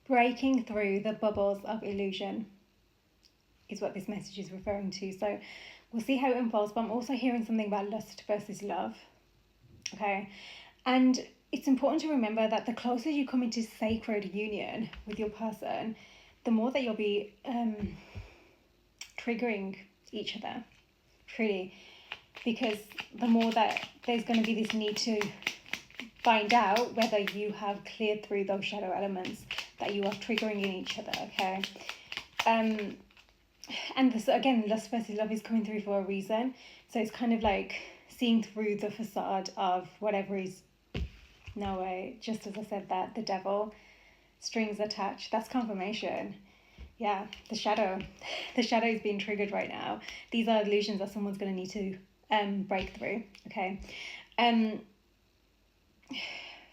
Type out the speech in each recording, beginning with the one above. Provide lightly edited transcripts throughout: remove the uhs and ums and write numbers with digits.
breaking through the bubbles of illusion is what this message is referring to. So we'll see how it unfolds, but I'm also hearing something about lust versus love. Okay. And it's important to remember that the closer you come into sacred union with your person, the more that you'll be triggering each other, truly. Because the more that there's going to be this need to find out whether you have cleared through those shadow elements that you are triggering in each other, okay? And this, again, lust versus love is coming through for a reason. So it's kind of like seeing through the facade of whatever is, no way, just as I said that, the devil, strings attached, that's confirmation. Yeah, the shadow is being triggered right now. These are illusions that someone's going to need to break through, okay?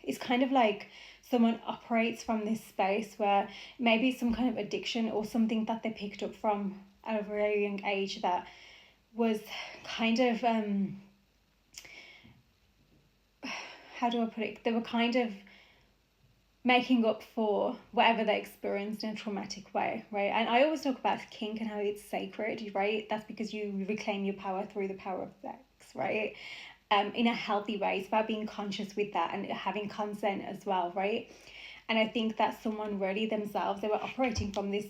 It's kind of like someone operates from this space where maybe some kind of addiction or something that they picked up from at a very young age that was kind of how do I put it? They were kind of making up for whatever they experienced in a traumatic way, right? And I always talk about kink and how it's sacred, right? That's because you reclaim your power through the power of sex, right? In a healthy way. It's about being conscious with that and having consent as well, right? And I think that someone really themselves, they were operating from this,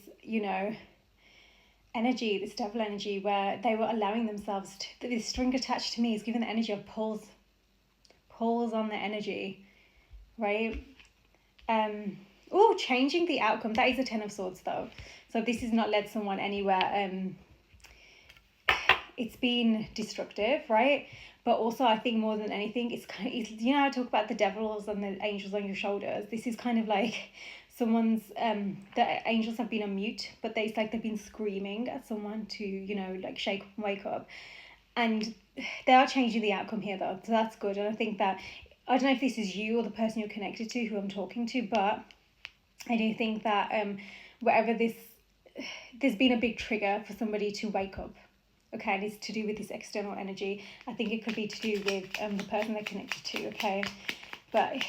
energy, this devil energy, where they were allowing themselves to, this string attached to me is giving the energy of pulls on the energy, right? Changing the outcome. That is a 10 of Swords though. So this has not led someone anywhere. It's been destructive, right? But also I think more than anything, it's kind of, I talk about the devils and the angels on your shoulders. This is kind of like someone's, the angels have been on mute, but it's like they've been screaming at someone to, like shake, wake up. And they are changing the outcome here though. So that's good. And I think that, I don't know if this is you or the person you're connected to who I'm talking to, but I do think that whatever there's been a big trigger for somebody to wake up. Okay, and it's to do with this external energy. I think it could be to do with the person they're connected to, okay? But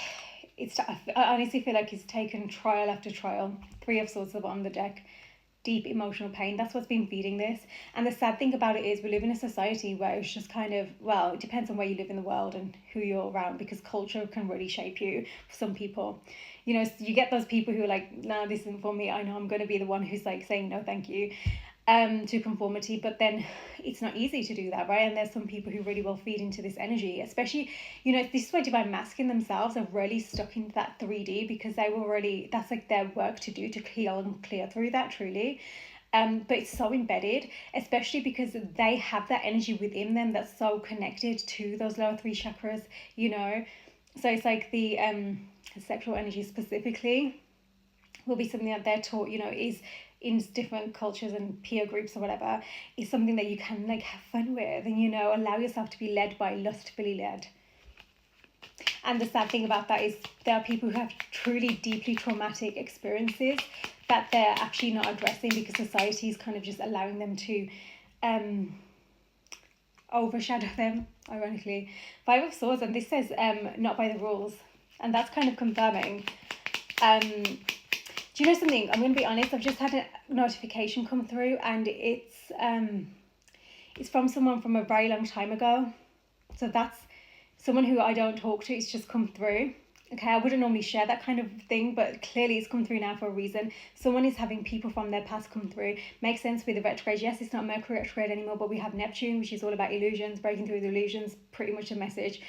I honestly feel like it's taken trial after trial. 3 of Swords at the bottom of the deck. Deep emotional pain. That's what's been feeding this. And the sad thing about it is we live in a society where it's just kind of, well, it depends on where you live in the world and who you're around, because culture can really shape you for some people. You get those people who are like, no, this isn't for me. I know I'm going to be the one who's like saying no, thank you. To conformity, but then it's not easy to do that, right? And there's some people who really will feed into this energy, especially, this is why divine masculine themselves are really stuck into that 3D, because they were really, that's like their work to do, to heal and clear through that, truly. But it's so embedded, especially because they have that energy within them that's so connected to those lower 3 chakras, so it's like the sexual energy specifically will be something that they're taught, is in different cultures and peer groups or whatever, is something that you can like have fun with and allow yourself to be led by, lustfully led. And the sad thing about that is there are people who have truly deeply traumatic experiences that they're actually not addressing because society is kind of just allowing them to overshadow them, ironically. 5 of Swords, and this says not by the rules, and that's kind of confirming. Do you know something? I'm going to be honest. I've just had a notification come through, and it's from someone from a very long time ago. So that's someone who I don't talk to. It's just come through. Okay, I wouldn't normally share that kind of thing, but clearly it's come through now for a reason. Someone is having people from their past come through. Makes sense with the retrograde. Yes, it's not Mercury retrograde anymore, but we have Neptune, which is all about illusions, breaking through the illusions. Pretty much a message.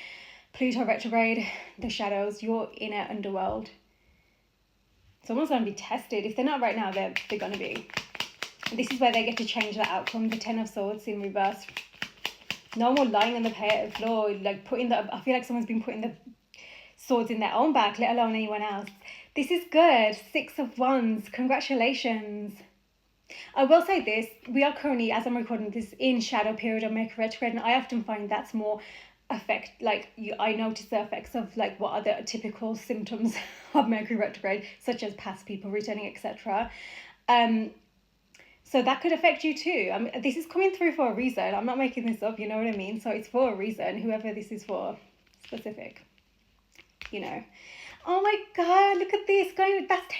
Pluto retrograde, the shadows, your inner underworld. Someone's going to be tested. If they're not right now, they're going to be. This is where they get to change the outcome. The 10 of Swords in reverse. No more lying on the floor, like I feel like someone's been putting the swords in their own back, let alone anyone else. This is good. 6 of Wands. Congratulations. I will say this. We are currently, as I'm recording this, in shadow period of Mercury retrograde, and I often find that's more I notice the effects of like what are the typical symptoms of Mercury retrograde, such as past people returning, etc. So that could affect you too. This is coming through for a reason. I'm not making this up, you know what I mean? So it's for a reason, whoever this is for, specific, Oh my God, look at this. That's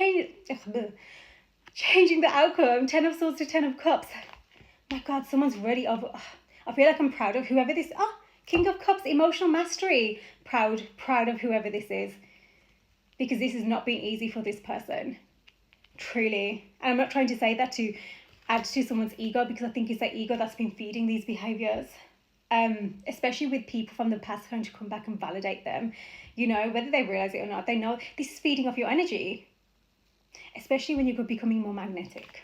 changing the outcome. 10 of Swords to 10 of Cups. My God, someone's really over. I feel like I'm proud of whoever this. King of Cups, emotional mastery. Proud of whoever this is. Because this has not been easy for this person. Truly. And I'm not trying to say that to add to someone's ego, because I think it's their ego that's been feeding these behaviors. Especially with people from the past trying to come back and validate them. You know, whether they realize it or not, they know this is feeding off your energy. Especially when you're becoming more magnetic.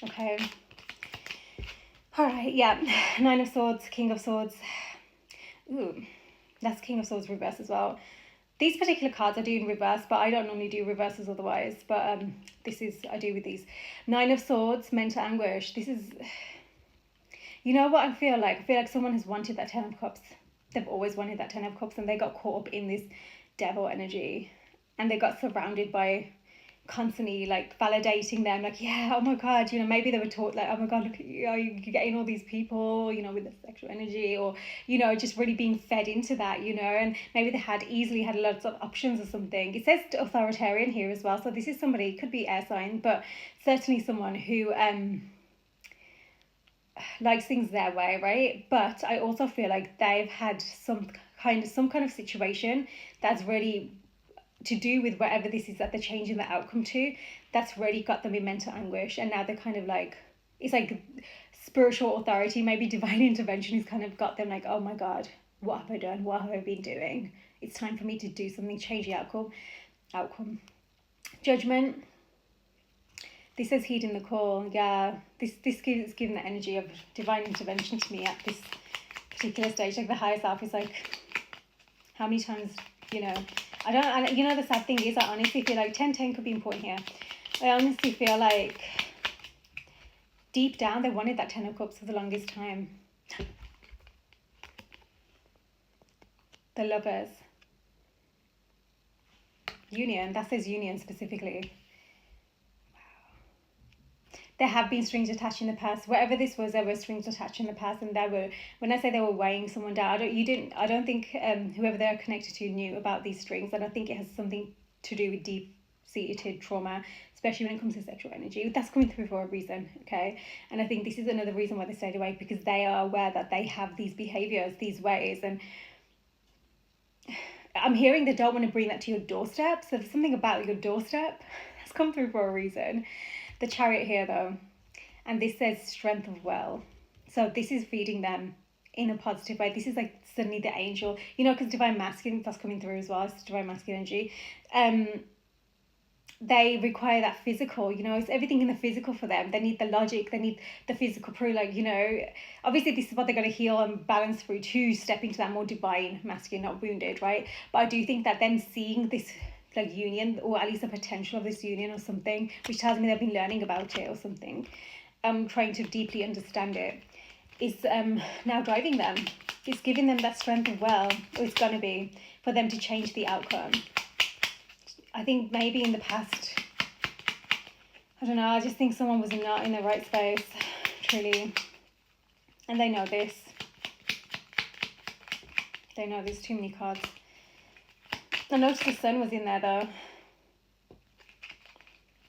Okay. All right, yeah. 9 of Swords, King of Swords. Ooh, that's King of Swords reverse as well. These particular cards I do in reverse, but I don't normally do reverses otherwise. But this is, I do with these. 9 of Swords, mental anguish. This is, you know what I feel like? I feel like someone has wanted that 10 of Cups. They've always wanted that 10 of Cups, and they got caught up in this devil energy. And they got surrounded by constantly like validating them, like, yeah, oh my God, you know, maybe they were taught like, oh my God, look at you, you're getting all these people, you know, with the sexual energy, or, you know, just really being fed into that, you know, and maybe they had lots of options or something. It says authoritarian here as well, so this is somebody, could be air sign, but certainly someone who likes things their way, right? But I also feel like they've had some kind of situation that's really to do with whatever this is that they're changing the outcome to, that's really got them in mental anguish. And now they're kind of like, it's like spiritual authority, maybe divine intervention has kind of got them like, oh my God, what have I done? What have I been doing? It's time for me to do something, change the outcome. Judgment. This says heeding the call. Yeah, this gives giving the energy of divine intervention to me at this particular stage. Like the higher self is like, how many times, you know, you know, the sad thing is I honestly feel like 10-10 could be important here. I honestly feel like deep down they wanted that 10 of Cups for the longest time. The Lovers. Union, that says union specifically. There have been strings attached in the past. Whatever this was, there were strings attached in the past, and there were, when I say they were weighing someone down, I don't think whoever they're connected to knew about these strings, and I think it has something to do with deep-seated trauma, especially when it comes to sexual energy. That's coming through for a reason, okay? And I think this is another reason why they stayed away, because they are aware that they have these behaviors, these ways, and I'm hearing they don't want to bring that to your doorstep. So there's something about your doorstep that's come through for a reason. The Chariot here though, and this says strength of will. So this is feeding them in a positive way. This is like suddenly the angel, you know, because divine masculine, that's coming through as well. It's divine masculine energy. They require that physical, you know, it's everything in the physical for them. They need the logic, they need the physical proof, like, you know, obviously this is what they're going to heal and balance through to step into that more divine masculine, not wounded, right? But I do think that then seeing this like union, or at least the potential of this union or something, which tells me they've been learning about it or something, trying to deeply understand it, is now driving them. It's giving them that strength of will, or it's going to be, for them to change the outcome. I think maybe in the past, I don't know, I just think someone was not in the right space, truly. And they know this. They know there's too many cards. I noticed the sun was in there though.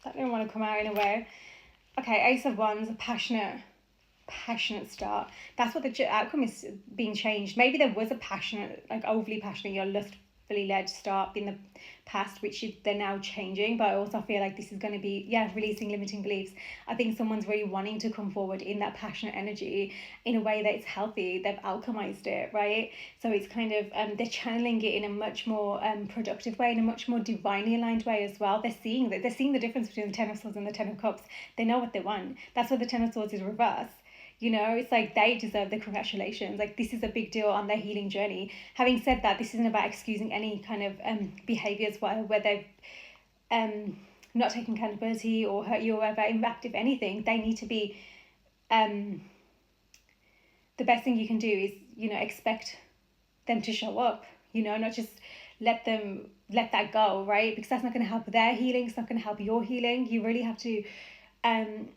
That didn't want to come out in a way. Okay, Ace of Wands, a passionate start. That's what the outcome is being changed. Maybe there was a passionate, like overly passionate, you're lustfully led start in the past, which they're now changing. But I also feel like this is going to be, releasing limiting beliefs. I think someone's really wanting to come forward in that passionate energy in a way that it's healthy. They've alchemized it, right? So it's kind of they're channeling it in a much more productive way, in a much more divinely aligned way as well. They're seeing the difference between the 10 of Swords and the 10 of Cups. They know what they want. That's what the 10 of Swords is reverse. You know, it's like they deserve the congratulations. Like, this is a big deal on their healing journey. Having said that, this isn't about excusing any kind of behaviours where they've not taken accountability or hurt you or whatever. In fact, if anything, they need to be the best thing you can do is, you know, expect them to show up, you know, not just let that go, right? Because that's not going to help their healing. It's not going to help your healing. You really have to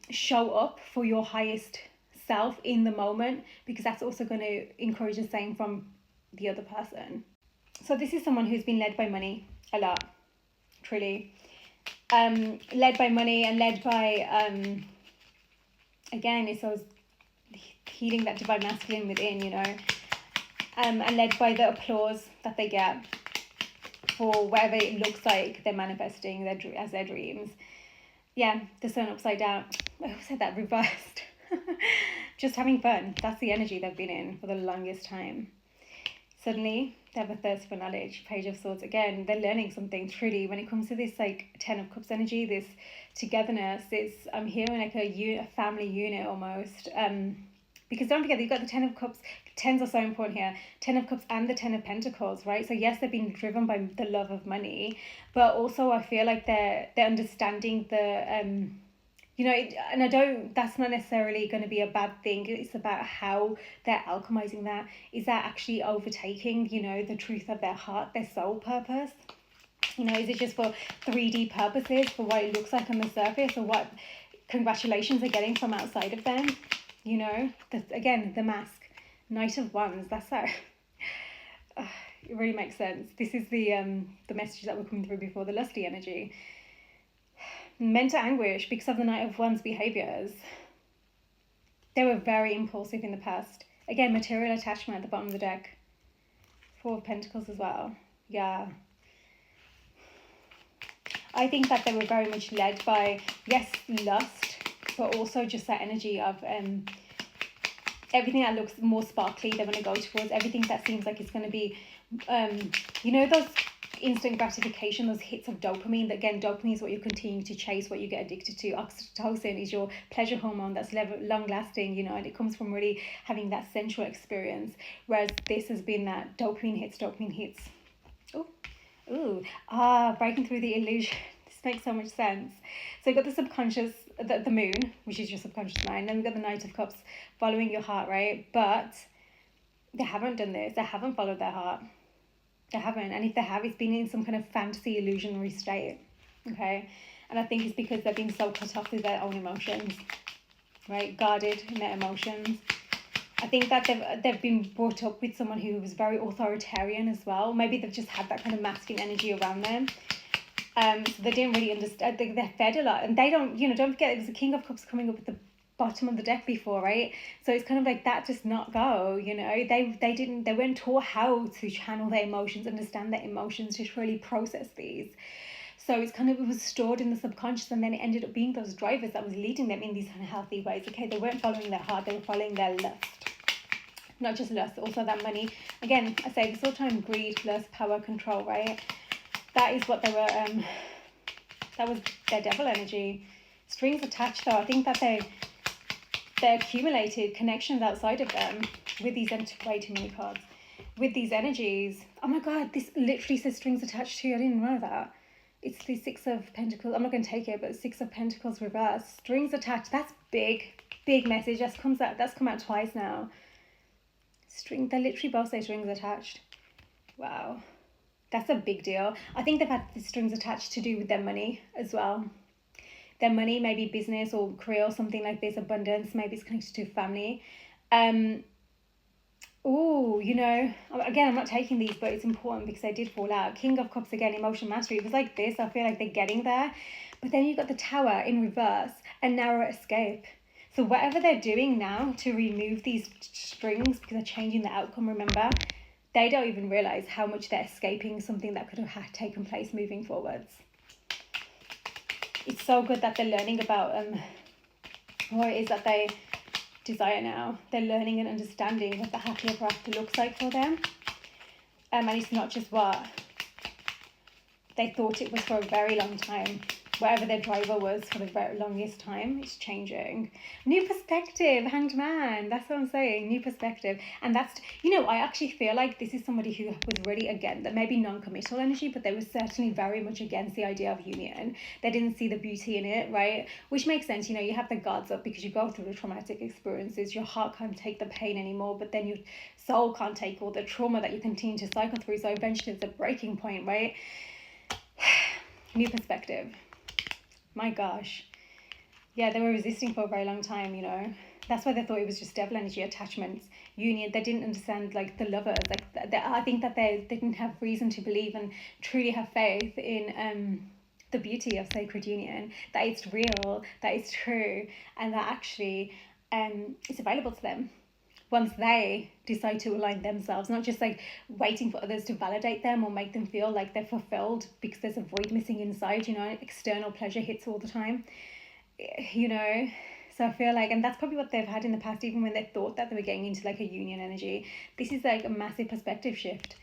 show up for your highest self in the moment, because that's also going to encourage the same from the other person. So this is someone who's been led by money a lot. truly. Led by money and led by, again, it's those healing that divine masculine within, you know, and led by the applause that they get for whatever it looks like they're manifesting as their dreams. Yeah, the sun upside down. I said that reversed. Just having fun. That's the energy they've been in for the longest time. Suddenly, they have a thirst for knowledge. Page of Swords. Again, they're learning something truly. When it comes to this like Ten of Cups energy, this togetherness, I'm hearing like a family unit almost. Because don't forget, you've got the Ten of Cups. Tens are so important here. Ten of Cups and the Ten of Pentacles, right? So yes, they're being driven by the love of money, but also I feel like they're understanding the you know, and that's not necessarily going to be a bad thing. It's about how they're alchemizing that. Is that actually overtaking, you know, the truth of their heart, their soul purpose? You know, is it just for 3D purposes, for what it looks like on the surface, or what congratulations are getting from outside of them? You know, again, the mask, Knight of Wands, that's how, it really makes sense. This is the messages that were coming through before, the lusty energy. Mental anguish because of the Knight of Wands behaviors. They were very impulsive in the past. Again, material attachment at the bottom of the deck. Four of Pentacles as well. Yeah. I think that they were very much led by, yes, lust, but also just that energy of everything that looks more sparkly they want to go towards, everything that seems like it's going to be, you know, those instant gratification, those hits of dopamine. That again, dopamine is what you continue to chase, what you get addicted to. Oxytocin is your pleasure hormone that's long lasting, you know, and it comes from really having that sensual experience, whereas this has been that dopamine hits. Breaking through the illusion. This makes so much sense. So you've got the subconscious, the moon, which is your subconscious mind, then we've got the Knight of Cups, following your heart, right? But they haven't done this. They haven't followed their heart. They haven't. And if they have, it's been in some kind of fantasy illusionary state. Okay? And I think it's because they've been so cut off with their own emotions, right? Guarded in their emotions. I think that they've been brought up with someone who was very authoritarian as well. Maybe they've just had that kind of masculine energy around them. So they didn't really understand. They're fed a lot. And they don't, you know, don't forget, it was the King of Cups coming up at the bottom of the deck before, right? So it's kind of like that does not go, you know. They weren't taught how to channel their emotions, understand their emotions, just really process these. So it's kind of, it was stored in the subconscious, and then it ended up being those drivers that was leading them in these unhealthy ways. Okay, they weren't following their heart, they were following their lust. Not just lust, also that money. Again, I say this all the time, greed, lust, power, control, right? That is what they were, that was their devil energy. Strings attached though, I think that they accumulated connections outside of them with these, way too many cards, with these energies. Oh my God, this literally says strings attached to. I didn't know that. It's the Six of Pentacles. I'm not going to take it, but Six of Pentacles reversed. Strings attached. That's big message. That's come out twice now. They literally both say strings attached. Wow. That's a big deal. I think they've had the strings attached to do with their money as well. Their money, maybe business or career or something like this, abundance, maybe it's connected to family. You know, again, I'm not taking these, but it's important because they did fall out. King of Cups again, emotion mastery. It was like this. I feel like they're getting there. But then you've got the Tower in reverse and narrow escape. So whatever they're doing now to remove these strings, because they're changing the outcome, remember, they don't even realize how much they're escaping something that could have taken place moving forwards. It's so good that they're learning about what it is that they desire now. They're learning and understanding what the happy ever after looks like for them. And it's not just what they thought it was for a very long time. Whatever their driver was for the very longest time, it's changing. New perspective, Hanged Man. That's what I'm saying, new perspective. And that's, you know, I actually feel like this is somebody who was really against, that maybe non-committal energy, but they were certainly very much against the idea of union. They didn't see the beauty in it, right? Which makes sense, you know, you have the guards up because you go through the traumatic experiences. Your heart can't take the pain anymore, but then your soul can't take all the trauma that you continue to cycle through. So eventually it's a breaking point, right? New perspective. My gosh. Yeah, they were resisting for a very long time, you know. That's why they thought it was just devil energy, attachments, union. They didn't understand, like, the lovers. Like, I think that they didn't have reason to believe and truly have faith in the beauty of sacred union, that it's real, that it's true, and that actually it's available to them once they decide to align themselves, not just like waiting for others to validate them or make them feel like they're fulfilled because there's a void missing inside, you know, external pleasure hits all the time, you know. So I feel like, and that's probably what they've had in the past, even when they thought that they were getting into like a union energy. This is like a massive perspective shift.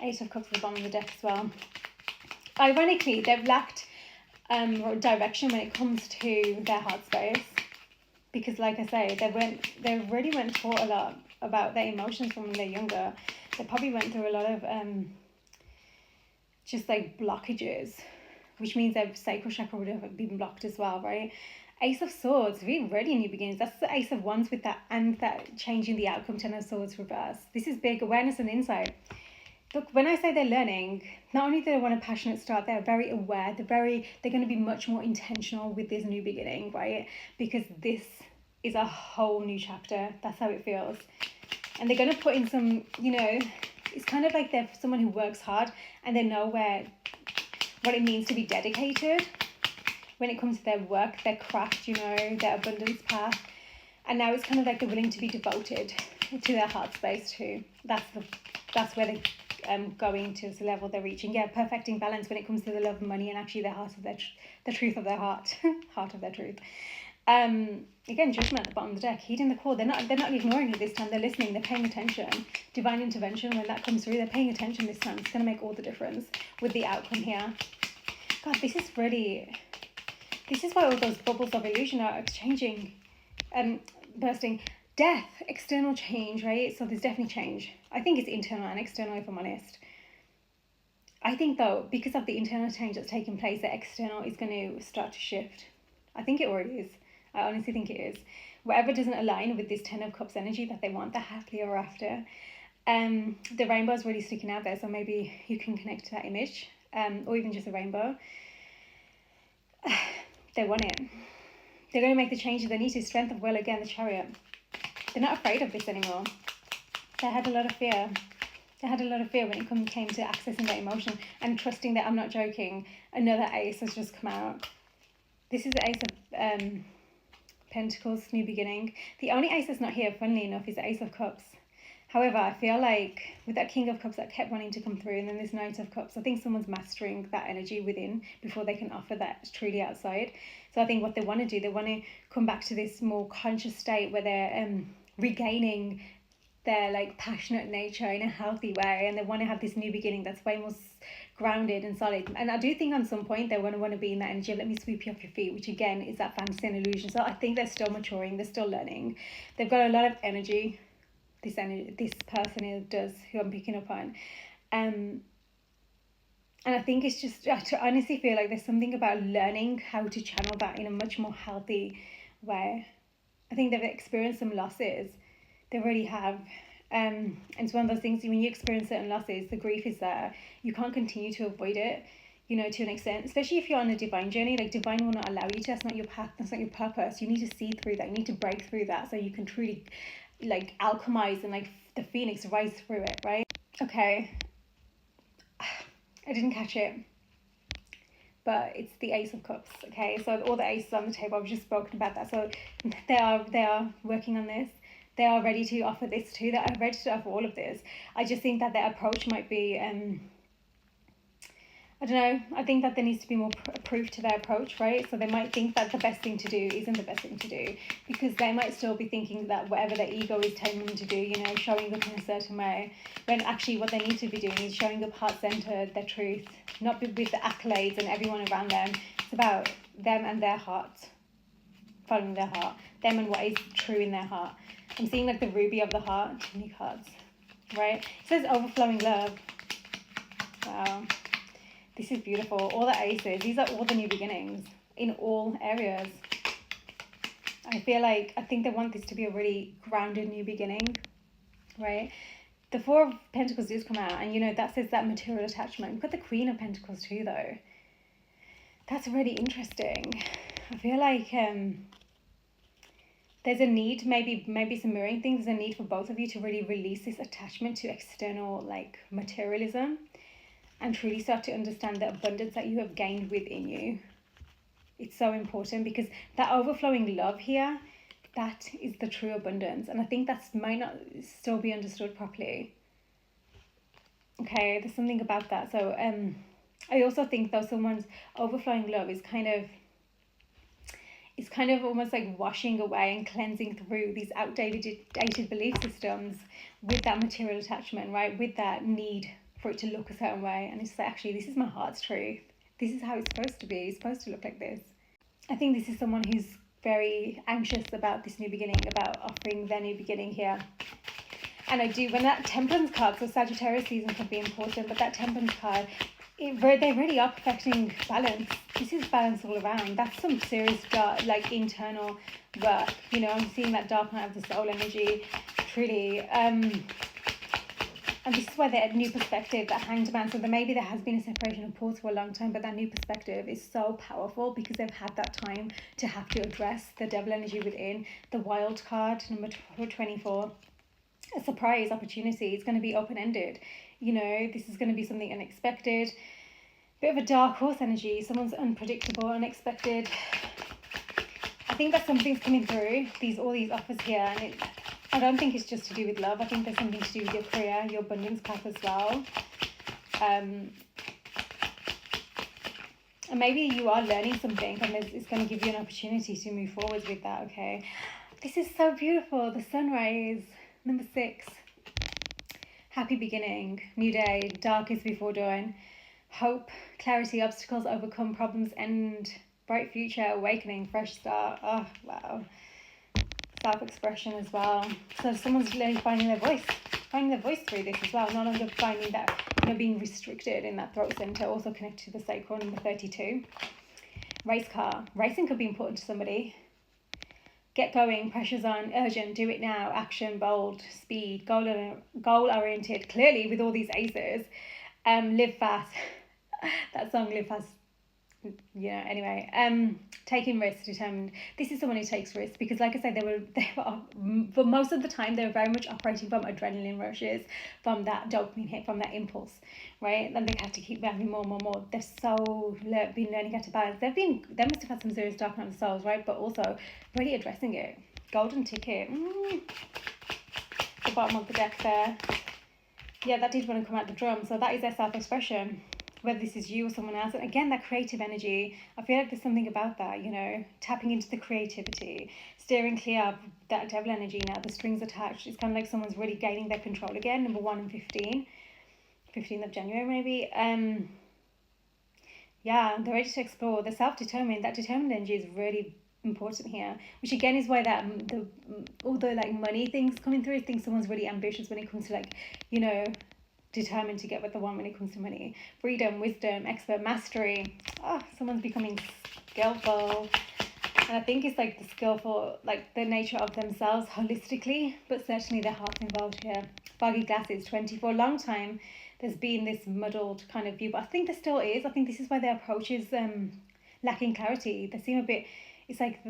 Eight of Cups at the bottom of the deck as well. Ironically, they've lacked direction when it comes to their heart space, because like I say, they really went taught a lot about their emotions from when they're younger. They probably went through a lot of just like blockages, which means their sacral chakra would have been blocked as well, right? Ace of Swords, really ready new beginnings. That's the Ace of Wands with that, and that changing the outcome. Ten of Swords reverse. This is big awareness and insight. Look, when I say they're learning, not only do they want a passionate start, they're very aware. They're going to be much more intentional with this new beginning, right? Because this is a whole new chapter. That's how it feels. And they're going to put in some, you know, it's kind of like they're someone who works hard and they know what it means to be dedicated when it comes to their work, their craft, you know, their abundance path. And now it's kind of like they're willing to be devoted to their heart space too. That's where they're going to the level they're reaching. Yeah, perfecting balance when it comes to the love of money and actually the heart of the truth of their heart, heart of their truth. Again, Judgment at the bottom of the deck, heeding the call. They're not ignoring it this time. They're listening. They're paying attention. Divine intervention, when that comes through, they're paying attention this time. It's going to make all the difference with the outcome here. God, this is why all those bubbles of illusion are exchanging, bursting. Death, external change, right? So there's definitely change. I think it's internal and external, if I'm honest. I think, though, because of the internal change that's taking place, the external is going to start to shift. I think it already is. I honestly think it is. Whatever doesn't align with this Ten of Cups energy that they want, the happily ever after. The rainbow is really sticking out there, so maybe you can connect to that image, or even just a rainbow. They want it. They're going to make the changes they need to. Strength of will, again, the Chariot. They're not afraid of this anymore. They had a lot of fear. They had a lot of fear when it came to accessing that emotion and trusting that, I'm not joking, another ace has just come out. This is the Ace of Pentacles, new beginning. The only ace that's not here, funnily enough, is the Ace of Cups. However, I feel like with that King of Cups that kept wanting to come through, and then this Knight of Cups, I think someone's mastering that energy within before they can offer that truly outside. So I think what they want to do, they want to come back to this more conscious state where they're regaining their like passionate nature in a healthy way, and they want to have this new beginning that's way more grounded and solid. And I do think on some point they're going to want to be in that energy of let me sweep you off your feet, which again is that fantasy and illusion. So I think they're still maturing, they're still learning, they've got a lot of energy. This person does, who I'm picking up on, and I think it's just, I honestly feel like there's something about learning how to channel that in a much more healthy way. I think they've experienced some losses, they really have. And it's one of those things, when you experience certain losses, the grief is there. You can't continue to avoid it, you know, to an extent, especially if you're on a divine journey. Like, divine will not allow you to. That's not your path, that's not your purpose. You need to see through that, you need to break through that so you can truly like alchemize and like the phoenix rise through it, right? Okay, I didn't catch it, but it's the Ace of Cups. Okay, so all the aces on the table, I've just spoken about that. So they are working on this. They are ready to offer this too. They are ready to offer all of this. I just think that their approach might be, I don't know, I think that there needs to be more proof to their approach, right? So they might think that the best thing to do isn't the best thing to do, because they might still be thinking that whatever their ego is telling them to do, you know, showing up in a certain way, when actually what they need to be doing is showing up heart-centered, their truth, not with the accolades and everyone around them. It's about them and their heart, following their heart, them and what is true in their heart. I'm seeing like the ruby of the heart, unique hearts, right? It says overflowing love. Wow. This is beautiful. All the aces, these are all the new beginnings in all areas. I think they want this to be a really grounded new beginning, right? The Four of Pentacles does come out, and you know, that says that material attachment. We've got the Queen of Pentacles too, though. That's really interesting. I feel like there's a need, maybe some mirroring things, there's a need for both of you to really release this attachment to external like materialism. and truly start to understand the abundance that you have gained within you. It's so important because that overflowing love here, that is the true abundance. And I think that might not still be understood properly. Okay, there's something about that. So I also think though someone's overflowing love is kind of almost like washing away and cleansing through these outdated belief systems with that material attachment, right? With that need for it to look a certain way. And it's like, actually, this is my heart's truth. This is how it's supposed to be. It's supposed to look like this. I think this is someone who's very anxious about this new beginning, about offering their new beginning here. And I do, when that temperance card, so Sagittarius season can be important, but that temperance card, they really are perfecting balance. This is balance all around. That's some serious dark, like internal work. You know, I'm seeing that dark night of the soul energy, truly. And this is why that new perspective, that Hanged Man. So maybe there has been a separation of pause for a long time, but that new perspective is so powerful because they've had that time to have to address the devil energy within. The Wild card, number 24. A surprise opportunity. It's going to be open-ended. You know, this is going to be something unexpected. Bit of a dark horse energy. Someone's unpredictable, unexpected. I think that something's coming through. All these offers here, and I don't think it's just to do with love. I think there's something to do with your career, your abundance path as well. And maybe you are learning something, and it's going to give you an opportunity to move forward with that. Okay, this is so beautiful. The sunrise. Number 6, happy beginning, new day, dark is before dawn, hope, clarity, obstacles overcome, problems end, bright future, awakening, fresh start. Oh, wow. Self-expression as well. So someone's really finding their voice through this as well, no longer finding that, being restricted in that throat center, also connected to the sacral, number 32. Race car. Racing could be important to somebody. Get going, pressure's on, urgent, do it now, action, bold, speed, goal-oriented, clearly with all these aces. Live fast. That song, Live Fast, anyway. Taking risks, determined. This is someone who takes risks because, like I said, they were for most of the time, they were very much operating from adrenaline rushes, from that dopamine hit, from that impulse, right? And they have to keep having more. They've been learning how to balance. They must have had some serious dark night of the souls, right? But also really addressing it. Golden ticket. The bottom of the deck there. Yeah, that did want to come out the drum. So that is their self-expression. Whether this is you or someone else. And again, that creative energy, I feel like there's something about that, tapping into the creativity, steering clear of that devil energy now, the strings attached. It's kind of like someone's really gaining their control again, number 1 and 15th of January maybe. Yeah, they're ready to explore. They're self-determined. That determined energy is really important here, which again is why that all the like money things coming through. I think someone's really ambitious when it comes to determined to get what they want when it comes to money. Freedom, wisdom, expert, mastery. Someone's becoming skillful. And I think it's like the skillful, like the nature of themselves holistically, but certainly their heart's involved here. Foggy glasses, 24. Long time there's been this muddled kind of view, but I think there still is. I think this is why their approach is lacking clarity. They seem a bit, it's like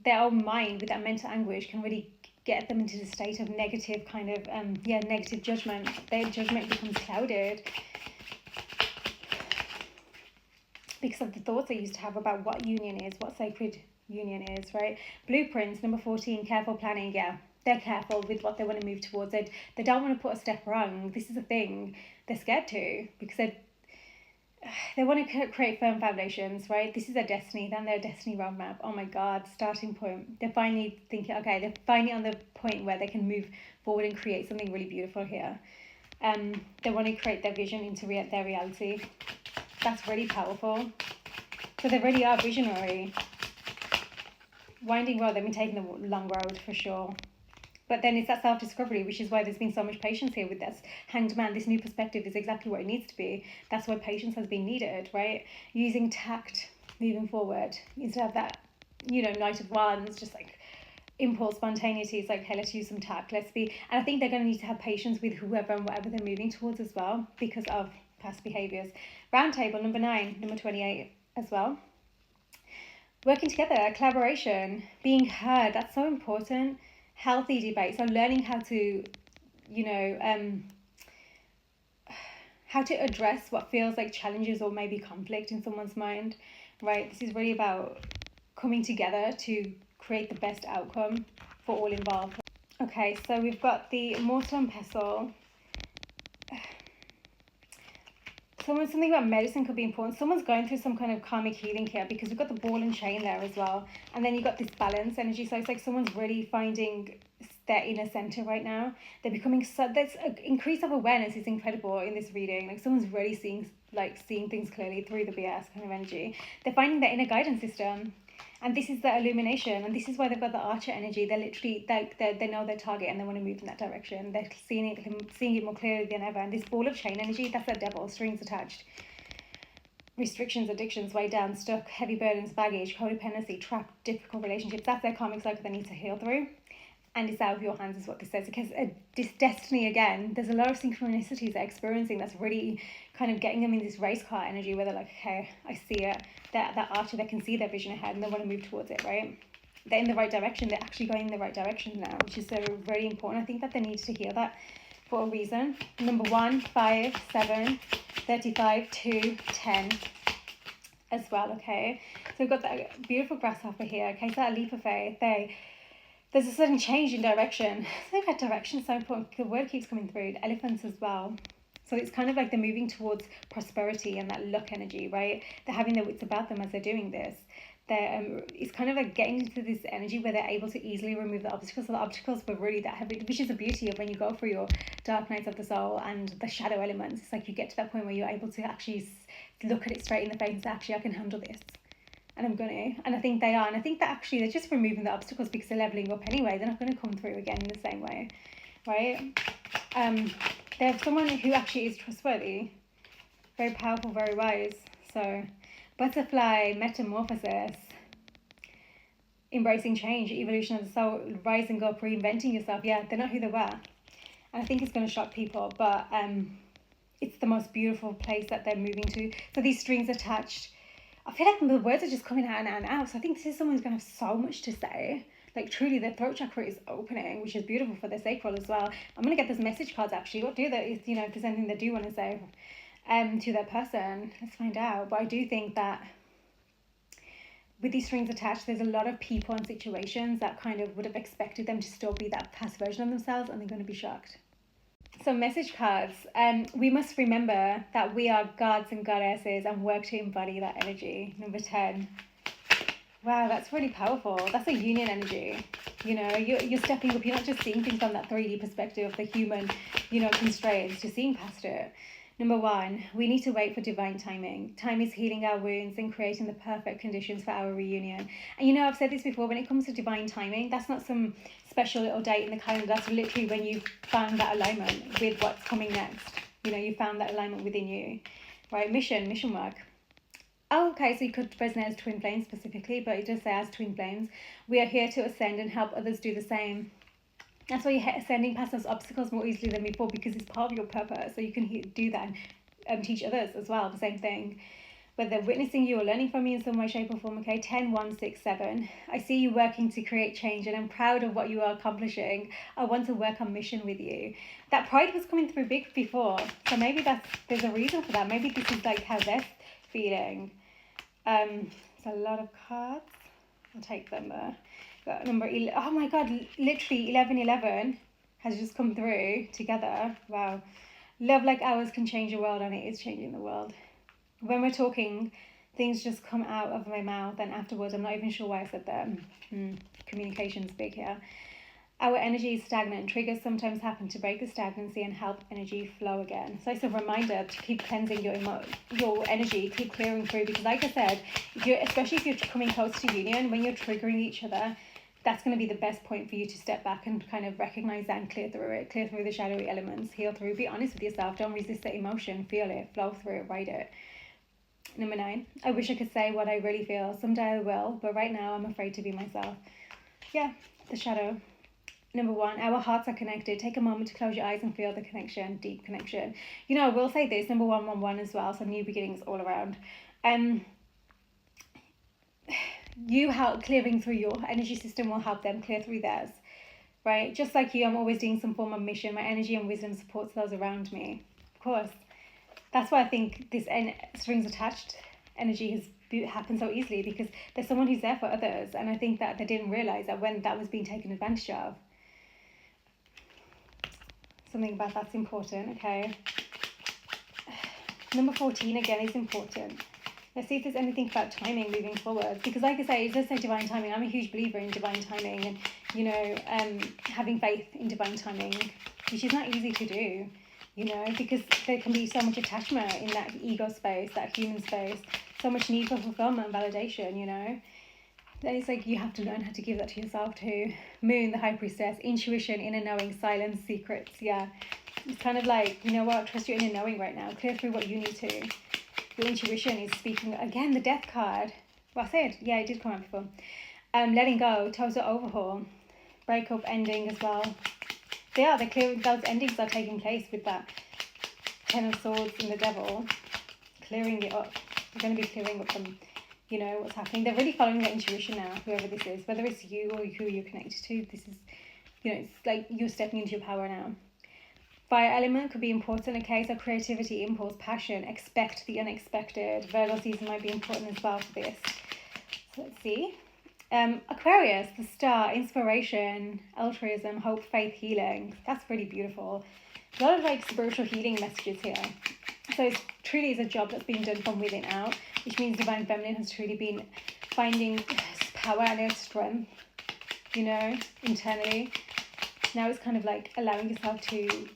their own mind with that mental anguish can really get them into the state of negative kind of, negative judgment. Their judgment becomes clouded because of the thoughts they used to have about what union is, what sacred union is, right? Blueprints, number 14, careful planning, yeah. They're careful with what they want to move towards. They don't want to put a step wrong. This is a thing. They're scared to because they want to create firm foundations, right? This is their destiny, then their destiny roadmap. Oh my God, starting point. They're finally thinking, okay, they're finally on the point where they can move forward and create something really beautiful here. They want to create their vision into their reality. That's really powerful. So they really are visionary. Winding road, they've been taking the long road for sure. But then it's that self-discovery, which is why there's been so much patience here with this Hanged Man. This new perspective is exactly what it needs to be. That's why patience has been needed, right? Using tact, moving forward, instead of that, Knight of Wands, just like impulse, spontaneity. It's like, hey, let's use some tact. And I think they're going to need to have patience with whoever and whatever they're moving towards as well because of past behaviours. Round table, number 9, number 28 as well. Working together, collaboration, being heard, that's so important. Healthy debate, so learning how to how to address what feels like challenges or maybe conflict in someone's mind, right? This is really about coming together to create the best outcome for all involved. Okay, so we've got the mortar and pestle. Something about medicine could be important. Someone's going through some kind of karmic healing here, because we've got the ball and chain there as well. And then you've got this balance energy. So it's like someone's really finding their inner center right now. They're becoming there's an increase of awareness is incredible in this reading. Like someone's really seeing things clearly through the BS kind of energy. They're finding their inner guidance system. And this is the illumination, and this is why they've got the archer energy. They're literally, they know their target and they want to move in that direction. They're seeing it more clearly than ever. And this ball of chain energy, that's that devil, strings attached. Restrictions, addictions, weighed down, stuck, heavy burdens, baggage, codependency, trapped, difficult relationships. That's their karmic cycle they need to heal through. And it's out of your hands is what this says. Because this destiny, again, there's a lot of synchronicities they're experiencing that's really kind of getting them in this race car energy where they're like, okay, I see it. That archer, they can see their vision ahead and they want to move towards it, right? They're in the right direction. They're actually going in the right direction now, which is so very important. I think that they need to hear that for a reason. Number 1, 5, 7, 35, 2, 10 as well, okay? So we've got that beautiful grasshopper here, okay? So that leap of faith, there's a sudden change in direction. So that direction is so important. The word keeps coming through. Elephants as well. So it's kind of like they're moving towards prosperity and that luck energy, right? They're having their wits about them as they're doing this. It's kind of like getting into this energy where they're able to easily remove the obstacles. So the obstacles were really that heavy, which is the beauty of when you go through your dark nights of the soul and the shadow elements. It's like you get to that point where you're able to actually look at it straight in the face and say, actually, I can handle this. And I'm gonna, and I think they are, and I think that actually they're just removing the obstacles because they're leveling up anyway. They're not going to come through again in the same way, right? They have someone who actually is trustworthy, very powerful, very wise. So, butterfly, metamorphosis, embracing change, evolution of the soul, rising up, reinventing yourself. Yeah, they're not who they were, and I think it's going to shock people, but it's the most beautiful place that they're moving to. So these strings attached. I feel like the words are just coming out and out and out. So I think this is someone who's going to have so much to say. Like truly their throat chakra is opening, which is beautiful for their sacral as well. I'm going to get those message cards actually. What do they, if there's anything they do want to say to that person, let's find out. But I do think that with these strings attached, there's a lot of people and situations that kind of would have expected them to still be that past version of themselves, and they're going to be shocked. So message cards, we must remember that we are gods and goddesses and work to embody that energy. Number 10. Wow, that's really powerful. That's a union energy. You're stepping up. You're not just seeing things from that 3D perspective of the human, constraints. You're seeing past it. Number 1, we need to wait for divine timing. Time is healing our wounds and creating the perfect conditions for our reunion. And I've said this before, when it comes to divine timing, that's not some special little date in the calendar. That's literally when you found that alignment with what's coming next. You found that alignment within you, right? Mission work. Oh, okay, so you could resonate as twin flames specifically, but it does say as twin flames. We are here to ascend and help others do the same. That's why you're ascending past those obstacles more easily than before, because it's part of your purpose. So you can do that and teach others as well, the same thing. Whether they're witnessing you or learning from you in some way, shape or form, okay? 10, 1, 6, 7. I see you working to create change and I'm proud of what you are accomplishing. I want to work on mission with you. That pride was coming through big before. So maybe there's a reason for that. Maybe this is like how they're feeling. It's a lot of cards. I'll take them. Got number 11. Oh my god, literally 1111 has just come through together. Wow. Love like ours can change the world, and it is changing the world. When we're talking, things just come out of my mouth, and afterwards, I'm not even sure why I said that. Communication's big here. Our energy is stagnant. Triggers sometimes happen to break the stagnancy and help energy flow again. So it's a reminder to keep cleansing your energy, keep clearing through. Because like I said, especially if you're coming close to union, when you're triggering each other, that's going to be the best point for you to step back and kind of recognize that and clear through the shadowy elements, heal through. Be honest with yourself. Don't resist the emotion. Feel it. Flow through it. Write it. Number 9. I wish I could say what I really feel. Someday I will, but right now I'm afraid to be myself. Yeah, the shadow. Number 1, our hearts are connected. Take a moment to close your eyes and feel the connection, deep connection. I will say this, number 111 as well, so new beginnings all around. You help clearing through your energy system will help them clear through theirs, right? Just like you, I'm always doing some form of mission. My energy and wisdom supports those around me, of course. That's why I think this strings attached energy has happened so easily, because there's someone who's there for others, and I think that they didn't realize that when that was being taken advantage of. Something about that's important. Okay. Number 14 again is important. Let's see if there's anything about timing moving forward, because like I say, it does say divine timing. I'm a huge believer in divine timing, and you know, having faith in divine timing, which is not easy to do, you know, because there can be so much attachment in that ego space, that human space, so much need for fulfillment and validation, you know. Then it's like you have to learn how to give that to yourself too. Moon, the high priestess, intuition, inner knowing, silence, secrets. Yeah, it's kind of like, you know what, trust your inner knowing right now. Clear through what you need to. Your intuition is speaking. Again, the death card. Well, I said, yeah, it did come out before. Letting go, total overhaul, breakup, ending as well. They're clearing, those endings are taking place with that Ten of Swords and the Devil. Clearing it up. They're going to be clearing up some, you know, what's happening. They're really following their intuition now, whoever this is. Whether it's you or who you're connected to, this is, you know, it's like you're stepping into your power now. Fire element could be important, okay? So creativity, impulse, passion, expect the unexpected. Virgo season might be important as well for this. So let's see. Aquarius, the star, inspiration, altruism, hope, faith, healing. That's really beautiful. A lot of like spiritual healing messages here. So it truly is a job that's being done from within out, which means divine feminine has truly been finding power and its strength, you know, internally. Now it's kind of like allowing yourself to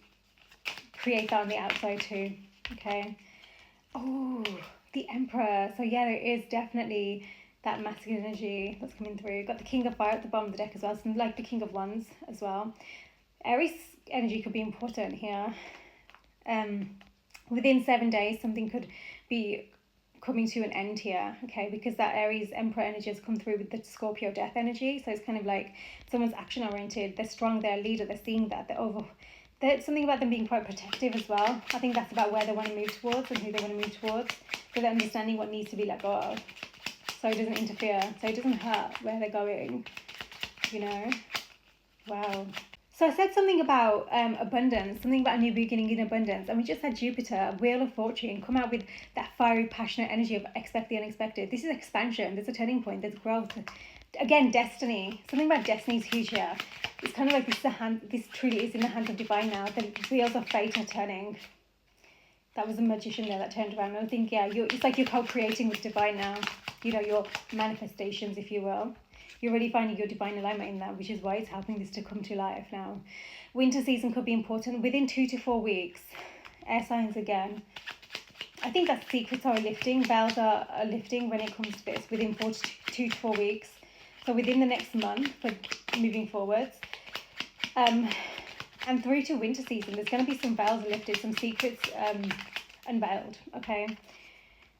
create that on the outside too, okay? Oh, the Emperor. So yeah, there is definitely that masculine energy that's coming through. Got the King of Fire at the bottom of the deck as well, so like the King of Wands as well. Aries energy could be important here. Within 7 days, something could be coming to an end here, okay? Because that Aries Emperor energy has come through with the Scorpio death energy. So it's kind of like someone's action oriented. They're strong. They're a leader. They're seeing that. There's something about them being quite protective as well. I think that's about where they want to move towards and who they want to move towards. So they're understanding what needs to be let go of, so it doesn't interfere, so it doesn't hurt where they're going, you know. Wow. So I said something about abundance, something about a new beginning in abundance, and we just had Jupiter, Wheel of Fortune, come out with that fiery, passionate energy of expect the unexpected. This is expansion. There's a turning point. There's growth. Again, destiny. Something about destiny is huge here. It's kind of like this truly is in the hands of divine now. The wheels of fate are turning. That was a magician there that turned around. And I think, yeah, it's like you're co-creating with divine now. You know, your manifestations, if you will. You're really finding your divine alignment in that, which is why it's helping this to come to life now. Winter season could be important. Within 2 to 4 weeks, air signs again. I think that secrets are lifting. Veils are lifting when it comes to this within 2 to 4 weeks. So within the next month, for moving forwards. And through to winter season, there's going to be some veils lifted, some secrets unveiled, okay?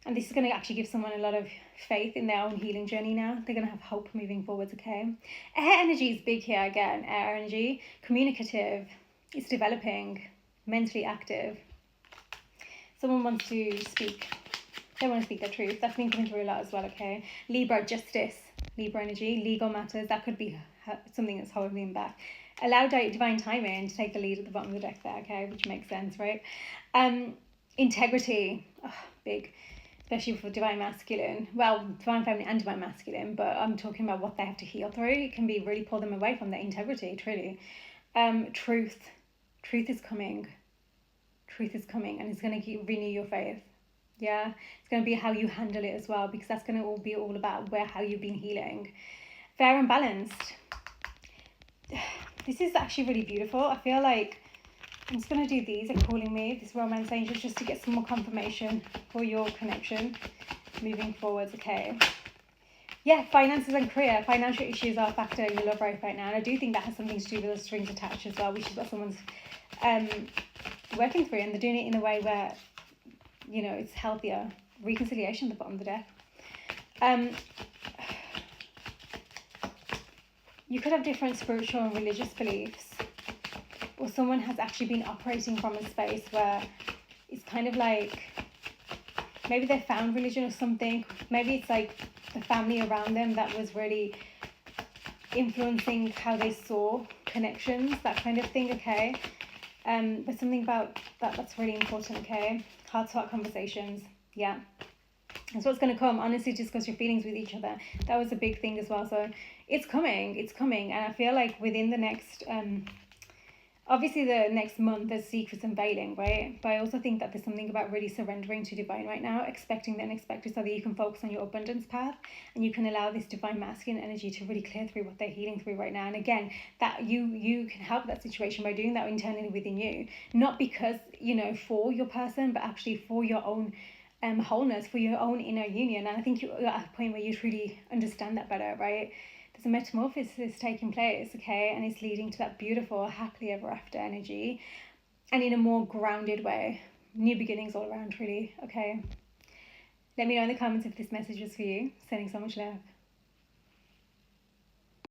And this is going to actually give someone a lot of faith in their own healing journey now. They're going to have hope moving forwards, okay? Air energy is big here again. Air energy, communicative, it's developing, mentally active. Someone wants to speak. They want to speak their truth. That's been coming through a lot as well, okay? Libra, justice, Libra energy, legal matters. That could be something that's holding them back. Allow divine timing to take the lead at the bottom of the deck there, okay? Which makes sense, right? Integrity, big. Especially for divine masculine, well, divine feminine and divine masculine, but I'm talking about what they have to heal through. It can be really pull them away from their integrity, truly. Truth is coming, and it's going to renew your faith. Yeah, it's going to be how you handle it as well, because that's going to be all about how you've been healing. Fair and balanced. This is actually really beautiful. I feel like I'm just going to do these. They're calling me, this romance angels, just to get some more confirmation for your connection moving forwards, okay? Yeah, finances and career. Financial issues are a factor in your love life right now. And I do think that has something to do with the strings attached as well, which is what someone's working through. And they're doing it in a way where, you know, it's healthier. Reconciliation at the bottom of the deck. You could have different spiritual and religious beliefs. Or someone has actually been operating from a space where it's kind of like, maybe they found religion or something. Maybe it's like the family around them that was really influencing how they saw connections, that kind of thing, okay? But something about that's really important, okay? Heart-to-heart conversations. Yeah. That's what's going to come. Honestly, discuss your feelings with each other. That was a big thing as well. So it's coming. And I feel like within the next, obviously the next month, there's secrets unveiling, right? But I also think that there's something about really surrendering to divine right now, expecting the unexpected so that you can focus on your abundance path and you can allow this divine masculine energy to really clear through what they're healing through right now. And again, that you can help that situation by doing that internally within you, not because, for your person, but actually for your own wholeness, for your own inner union. And I think you're at a point where you truly understand that better, right? There's a metamorphosis taking place, okay, and it's leading to that beautiful happily ever after energy, and in a more grounded way. New beginnings all around, really. Okay, let me know in the comments if this message was for you. Sending so much love.